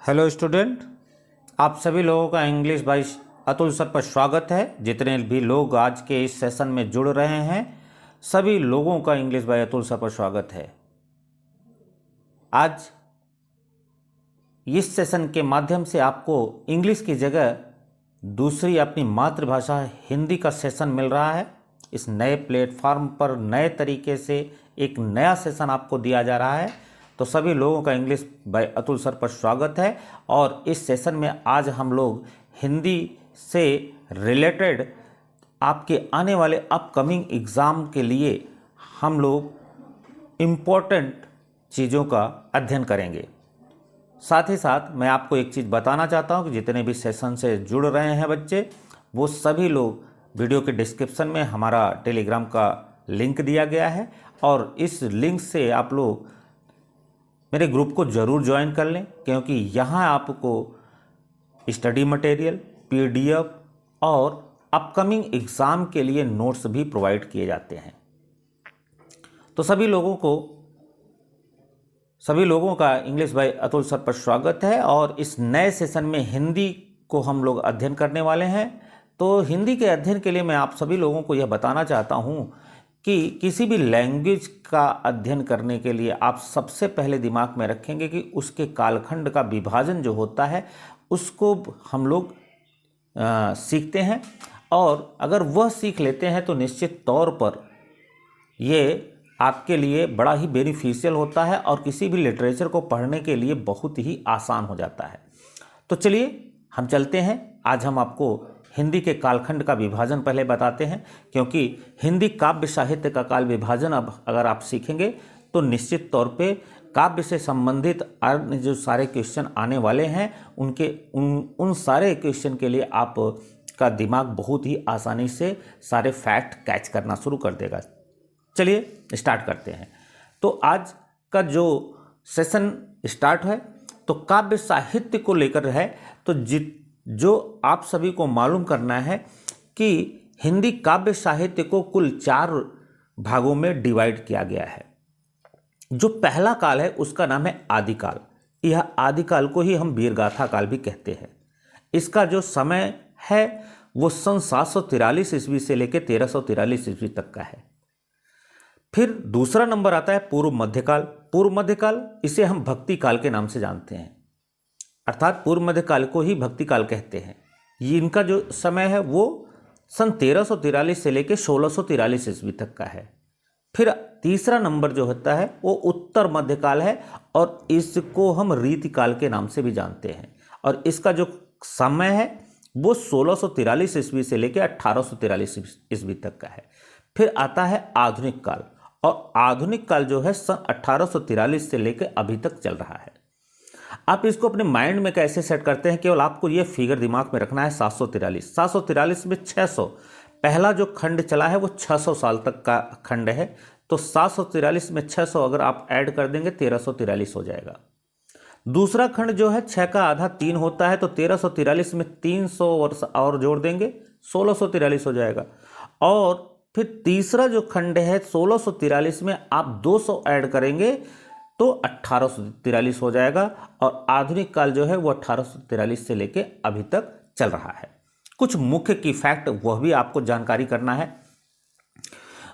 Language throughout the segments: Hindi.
हेलो स्टूडेंट, आप सभी लोगों का इंग्लिश बाय अतुल सर पर स्वागत है। जितने भी लोग आज के इस सेशन में जुड़ रहे हैं सभी लोगों का इंग्लिश बाय अतुल सर पर स्वागत है। आज इस सेशन के माध्यम से आपको इंग्लिश की जगह दूसरी अपनी मातृभाषा हिंदी का सेशन मिल रहा है। इस नए प्लेटफॉर्म पर नए तरीके से एक नया सेशन आपको दिया जा रहा है, तो सभी लोगों का इंग्लिश बाय अतुल सर पर स्वागत है। और इस सेशन में आज हम लोग हिंदी से रिलेटेड आपके आने वाले अपकमिंग एग्ज़ाम के लिए हम लोग इम्पोर्टेंट चीज़ों का अध्ययन करेंगे। साथ ही साथ मैं आपको एक चीज़ बताना चाहता हूं कि जितने भी सेशन से जुड़ रहे हैं बच्चे, वो सभी लोग वीडियो के डिस्क्रिप्शन में हमारा टेलीग्राम का लिंक दिया गया है और इस लिंक से आप लोग मेरे ग्रुप को ज़रूर ज्वाइन कर लें, क्योंकि यहाँ आपको स्टडी मटेरियल, पीडीएफ और अपकमिंग एग्ज़ाम के लिए नोट्स भी प्रोवाइड किए जाते हैं। तो सभी लोगों का इंग्लिश बाय अतुल सर पर स्वागत है। और इस नए सेशन में हिंदी को हम लोग अध्ययन करने वाले हैं। तो हिंदी के अध्ययन के लिए मैं आप सभी लोगों को यह बताना चाहता हूँ कि किसी भी लैंग्वेज का अध्ययन करने के लिए आप सबसे पहले दिमाग में रखेंगे कि उसके कालखंड का विभाजन जो होता है उसको हम लोग सीखते हैं। और अगर वह सीख लेते हैं तो निश्चित तौर पर ये आपके लिए बड़ा ही बेनिफिशियल होता है और किसी भी लिटरेचर को पढ़ने के लिए बहुत ही आसान हो जाता है। तो चलिए हम चलते हैं। आज हम आपको हिंदी के कालखंड का विभाजन पहले बताते हैं, क्योंकि हिंदी काव्य साहित्य का काल विभाजन अब अगर आप सीखेंगे तो निश्चित तौर पे काव्य से संबंधित अन्य जो सारे क्वेश्चन आने वाले हैं उन सारे क्वेश्चन के लिए आप का दिमाग बहुत ही आसानी से सारे फैक्ट कैच करना शुरू कर देगा। चलिए स्टार्ट करते हैं। तो आज का जो सेशन स्टार्ट है तो काव्य साहित्य को लेकर है। तो जो आप सभी को मालूम करना है कि हिंदी काव्य साहित्य को कुल 4 भागों में डिवाइड किया गया है। जो पहला काल है उसका नाम है आदिकाल। यह आदिकाल को ही हम वीरगाथा काल भी कहते हैं। इसका जो समय है वो सन 743 ईस्वी से लेकर 1343 ईस्वी तक का है। फिर दूसरा नंबर आता है पूर्व मध्यकाल। पूर्व मध्यकाल इसे हम भक्ति काल के नाम से जानते हैं, अर्थात पूर्व मध्यकाल को ही भक्ति काल कहते हैं। ये इनका जो समय है वो सन 1343 से लेकर 1643 ईस्वी तक का है। फिर तीसरा नंबर जो होता है वो उत्तर मध्यकाल है और इसको हम रीतिकाल के नाम से भी जानते हैं। और इसका जो समय है वो 1643 ईस्वी से लेकर 1843 ईस्वी तक का है। फिर आता है आधुनिक काल, और आधुनिक काल जो है सन 1843 से लेकर अभी तक चल रहा है। आप इसको अपने माइंड में कैसे सेट करते हैं, केवल आपको ये फिगर दिमाग में रखना है 743 में 600 पहला जो खंड चला है वो 600 साल तक का खंड है। तो 743 में 600 अगर आप ऐड कर देंगे 1343 हो जाएगा। दूसरा खंड जो है 6 का आधा 3 होता है, तो 1343 में 300 वर्ष और जोड़ देंगे 1643 हो जाएगा। और फिर तीसरा जो खंड है 1643 में आप 200 ऐड करेंगे तो 1843 हो जाएगा। और आधुनिक काल जो है वो 1843 से लेके अभी तक चल रहा है। कुछ मुख्य की फैक्ट वह भी आपको जानकारी करना है।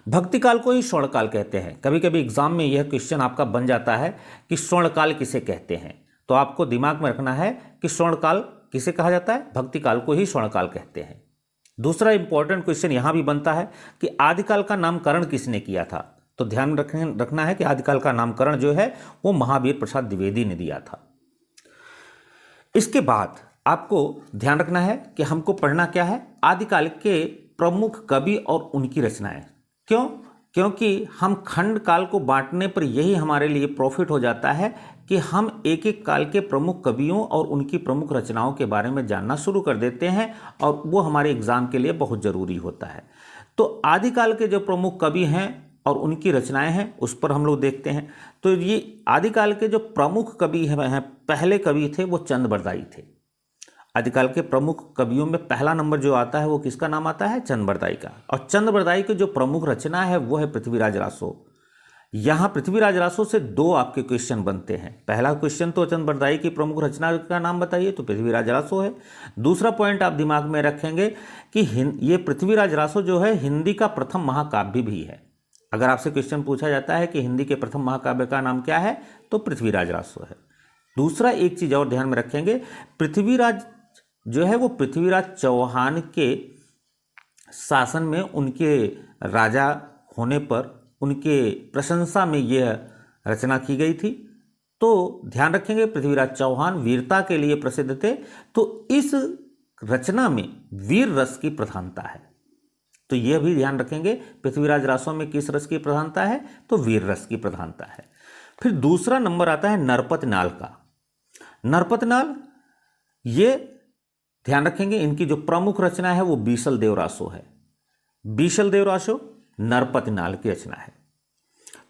भक्ति काल को ही स्वर्णकाल कहते हैं। कभी कभी एग्जाम में यह क्वेश्चन आपका बन जाता है कि स्वर्णकाल किसे कहते हैं, तो आपको दिमाग में रखना है कि स्वर्णकाल किसे कहा जाता है, भक्ति काल को ही स्वर्णकाल कहते हैं। दूसरा इंपॉर्टेंट क्वेश्चन यहां भी बनता है कि आदिकाल का नामकरण किसने किया था। तो ध्यान रखना है कि आदिकाल का नामकरण जो है वो महावीर प्रसाद द्विवेदी ने दिया था। इसके बाद आपको ध्यान रखना है कि हमको पढ़ना क्या है, आदिकाल के प्रमुख कवि और उनकी रचनाएं। क्यों? क्योंकि हम खंड काल को बांटने पर यही हमारे लिए प्रॉफिट हो जाता है कि हम एक एक काल के प्रमुख कवियों और उनकी प्रमुख रचनाओं के बारे में जानना शुरू कर देते हैं, और वो हमारे एग्जाम के लिए बहुत ज़रूरी होता है। तो आदिकाल के जो प्रमुख कवि हैं और उनकी रचनाएं हैं उस पर हम लोग देखते हैं। तो ये आदिकाल के जो प्रमुख कवि हैं, पहले कवि थे वो चंद बरदाई थे। आदिकाल के प्रमुख कवियों में पहला नंबर जो आता है वो किसका नाम आता है, चंद बरदाई का। और चंद बरदाई की जो प्रमुख रचना है वो है पृथ्वीराज रासो। यहाँ पृथ्वीराज रासो से दो आपके क्वेश्चन बनते हैं। पहला क्वेश्चन तो चंद बरदाई की प्रमुख रचना का नाम बताइए, तो पृथ्वीराज रासो है। दूसरा पॉइंट आप दिमाग में रखेंगे कि ये पृथ्वीराज रासो जो है हिंदी का प्रथम महाकाव्य भी है। अगर आपसे क्वेश्चन पूछा जाता है कि हिंदी के प्रथम महाकाव्य का नाम क्या है, तो पृथ्वीराज रासो है। दूसरा एक चीज और ध्यान में रखेंगे, पृथ्वीराज जो है वो पृथ्वीराज चौहान के शासन में उनके राजा होने पर उनके प्रशंसा में यह रचना की गई थी। तो ध्यान रखेंगे पृथ्वीराज चौहान वीरता के लिए प्रसिद्ध थे, तो इस रचना में वीर रस की प्रधानता है। तो यह भी ध्यान रखेंगे पृथ्वीराज रासों में किस रस की प्रधानता है, तो वीर रस की प्रधानता है। फिर दूसरा नंबर आता है नरपत नाल का। नरपत नाल, ये ध्यान रखेंगे इनकी जो प्रमुख रचना है वो बीसल देव रासो है। बीसल देव रासो नरपत नाल की रचना है।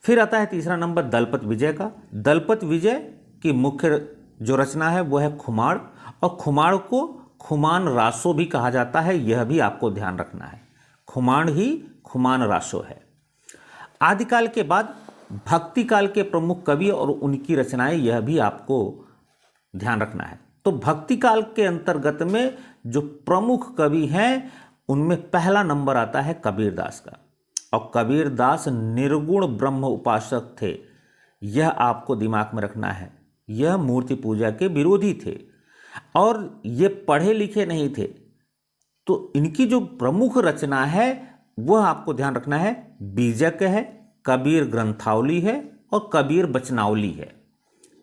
फिर आता है तीसरा नंबर दलपत विजय का। दलपत विजय की मुख्य जो रचना है वो है खुमाण, और खुमाण को खुमान रासो भी कहा जाता है, यह भी आपको ध्यान रखना है। खुमाण ही खुमान रासो है। आदिकाल के बाद भक्ति काल के प्रमुख कवि और उनकी रचनाएं, यह भी आपको ध्यान रखना है। तो भक्ति काल के अंतर्गत में जो प्रमुख कवि हैं उनमें पहला नंबर आता है कबीरदास का, और कबीरदास निर्गुण ब्रह्म उपासक थे, यह आपको दिमाग में रखना है। यह मूर्ति पूजा के विरोधी थे और ये पढ़े लिखे नहीं थे। तो इनकी जो प्रमुख रचना है वह आपको ध्यान रखना है, बीजक है, कबीर ग्रंथावली है और कबीर बचनावली है।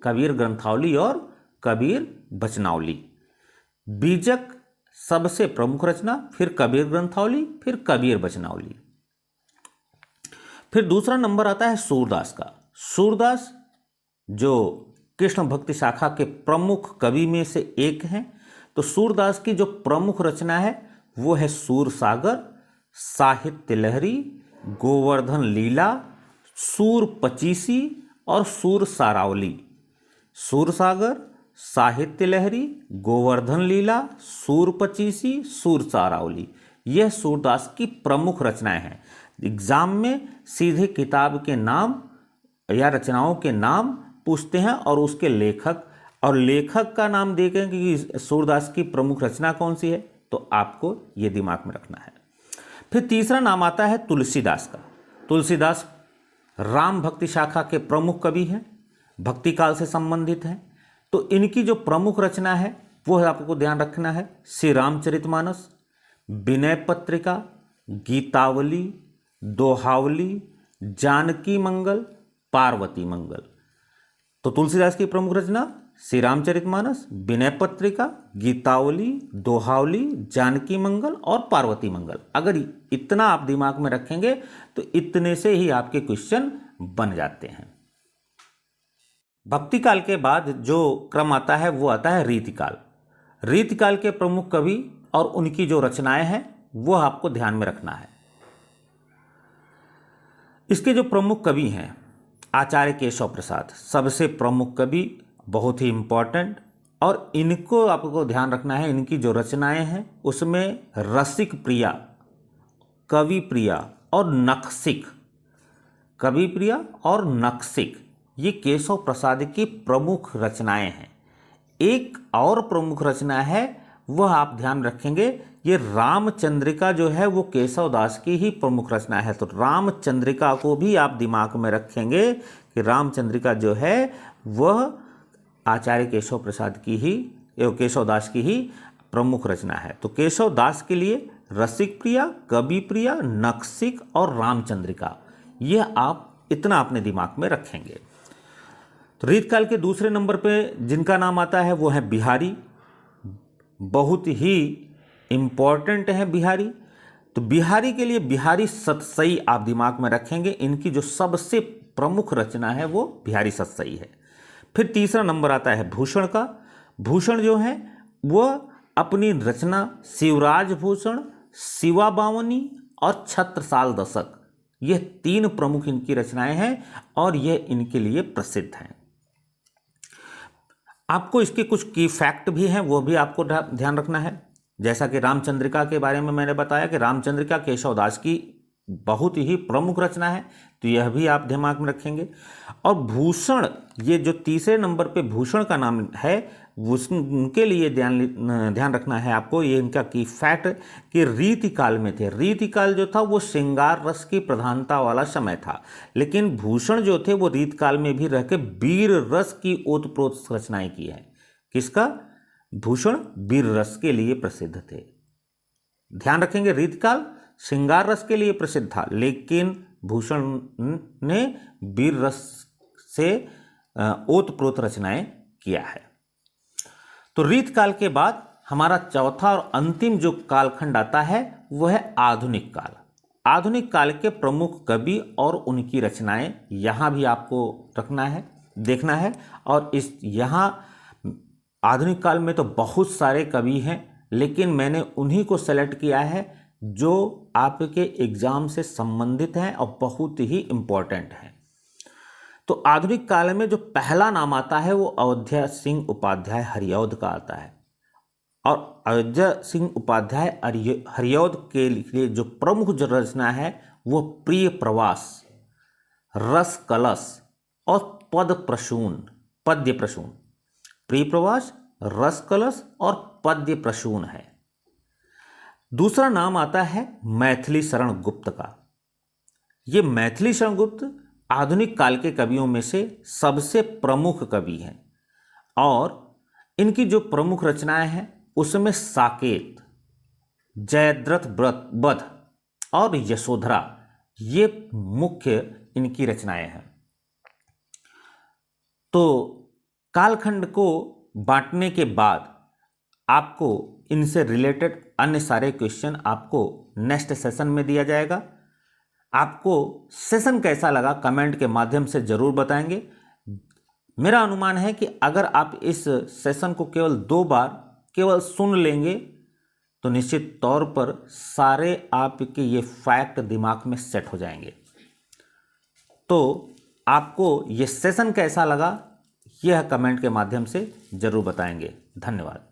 कबीर ग्रंथावली और कबीर बचनावली। बीजक सबसे प्रमुख रचना, फिर कबीर ग्रंथावली, फिर कबीर बचनावली। फिर दूसरा नंबर आता है सूरदास का। सूरदास जो कृष्ण भक्ति शाखा के प्रमुख कवि में से एक हैं। तो सूरदास की जो प्रमुख रचना है वो है सूर सागर, साहित्य लहरी, गोवर्धन लीला, सूर पचीसी और सूर सारावली। सूर सागर, साहित्य लहरी, गोवर्धन लीला, सूर पचीसी, सूर सारावली, यह सूरदास की प्रमुख रचनाएं हैं। एग्जाम में सीधे किताब के नाम या रचनाओं के नाम पूछते हैं और उसके लेखक, और लेखक का नाम देखें कि सूरदास की प्रमुख रचना कौन सी है, तो आपको ये दिमाग में रखना है। फिर तीसरा नाम आता है तुलसीदास का। तुलसीदास राम भक्ति शाखा के प्रमुख कवि हैं, भक्ति काल से संबंधित हैं। तो इनकी जो प्रमुख रचना है वो आपको ध्यान रखना है, श्री रामचरितमानस, विनय पत्रिका, गीतावली, दोहावली, जानकी मंगल, पार्वती मंगल। तो तुलसीदास की प्रमुख रचना श्री रामचरितमानस, विनय पत्रिका, गीतावली, दोहावली, जानकी मंगल और पार्वती मंगल। अगर इतना आप दिमाग में रखेंगे तो इतने से ही आपके क्वेश्चन बन जाते हैं। भक्ति काल के बाद जो क्रम आता है वो आता है रीतिकाल। रीतिकाल के प्रमुख कवि और उनकी जो रचनाएं हैं वो आपको ध्यान में रखना है। इसके जो प्रमुख कवि हैं, आचार्य केशव प्रसाद सबसे प्रमुख कवि, बहुत ही इंपॉर्टेंट, और इनको आपको ध्यान रखना है। इनकी जो रचनाएं हैं उसमें रसिक प्रिया, कवि प्रिया और नक्सिक, कवि प्रिया और नक्सिक, ये केशव प्रसाद की प्रमुख रचनाएं हैं। एक और प्रमुख रचना है वह आप ध्यान रखेंगे, ये रामचंद्रिका जो है वो केशव दास की ही प्रमुख रचना है। तो रामचंद्रिका को भी आप दिमाग में रखेंगे कि रामचंद्रिका जो है वह आचार्य केशव प्रसाद की ही, केशव दास की ही प्रमुख रचना है। तो केशव दास के लिए रसिक प्रिया, कवि प्रिया, नक्सिक और रामचंद्रिका, यह आप इतना अपने दिमाग में रखेंगे। तो रीतकाल के दूसरे नंबर पे जिनका नाम आता है वो है बिहारी, बहुत ही इम्पॉर्टेंट है बिहारी। तो बिहारी के लिए बिहारी सतसई आप दिमाग में रखेंगे। इनकी जो सबसे प्रमुख रचना है वो बिहारी सतसई है। फिर तीसरा नंबर आता है भूषण का। भूषण जो है वह अपनी रचना शिवराज भूषण, शिवा बावनी और छत्रसाल दशक, यह तीन प्रमुख इनकी रचनाएं हैं और यह इनके लिए प्रसिद्ध हैं। आपको इसके कुछ की फैक्ट भी हैं, वो भी आपको ध्यान रखना है। जैसा कि रामचंद्रिका के बारे में मैंने बताया कि रामचंद्रिका केशव दास की बहुत ही प्रमुख रचना है, तो यह भी आप दिमाग में रखेंगे। और भूषण, ये जो तीसरे नंबर पे भूषण का नाम है, उनके लिए ध्यान रखना है आपको। ये इनका की फैक्ट कि रीतिकाल में थे। रीतिकाल जो था वो श्रृंगार रस की प्रधानता वाला समय था, लेकिन भूषण जो थे वो रीतकाल में भी रह के वीर रस की ओतप्रोत रचनाएं की है। किसका? भूषण वीर रस के लिए प्रसिद्ध थे। ध्यान रखेंगे, रीतकाल श्रृंगार रस के लिए प्रसिद्ध था, लेकिन भूषण ने वीर रस से ओतप्रोत रचनाएं किया है। तो रीतकाल के बाद हमारा चौथा और अंतिम जो कालखंड आता है वह है आधुनिक काल। आधुनिक काल के प्रमुख कवि और उनकी रचनाएं यहां भी आपको रखना है, देखना है। और इस यहां आधुनिक काल में तो बहुत सारे कवि हैं, लेकिन मैंने उन्हीं को सेलेक्ट किया है जो आपके एग्जाम से संबंधित हैं और बहुत ही इंपॉर्टेंट हैं। तो आधुनिक काल में जो पहला नाम आता है वो अयोध्या सिंह उपाध्याय हरिऔध का आता है। और अयोध्या सिंह उपाध्याय हरिऔध के लिए जो प्रमुख जो रचना है वो प्रिय प्रवास, रस कलश और पद्य प्रसून। प्रिय प्रवास, रस कलश और पद्य प्रसून है। दूसरा नाम आता है मैथिली शरण गुप्त का। ये मैथिली शरण गुप्त आधुनिक काल के कवियों में से सबसे प्रमुख कवि हैं, और इनकी जो प्रमुख रचनाएं हैं उसमें साकेत, जयद्रथ वध और यशोधरा, ये मुख्य इनकी रचनाएं हैं। तो कालखंड को बांटने के बाद आपको इनसे रिलेटेड अन्य सारे क्वेश्चन आपको नेक्स्ट सेशन में दिया जाएगा। आपको सेशन कैसा लगा कमेंट के माध्यम से जरूर बताएंगे। मेरा अनुमान है कि अगर आप इस सेशन को केवल 2 बार केवल सुन लेंगे तो निश्चित तौर पर सारे आपके ये फैक्ट दिमाग में सेट हो जाएंगे। तो आपको ये सेशन कैसा लगा यह कमेंट के माध्यम से जरूर बताएंगे। धन्यवाद।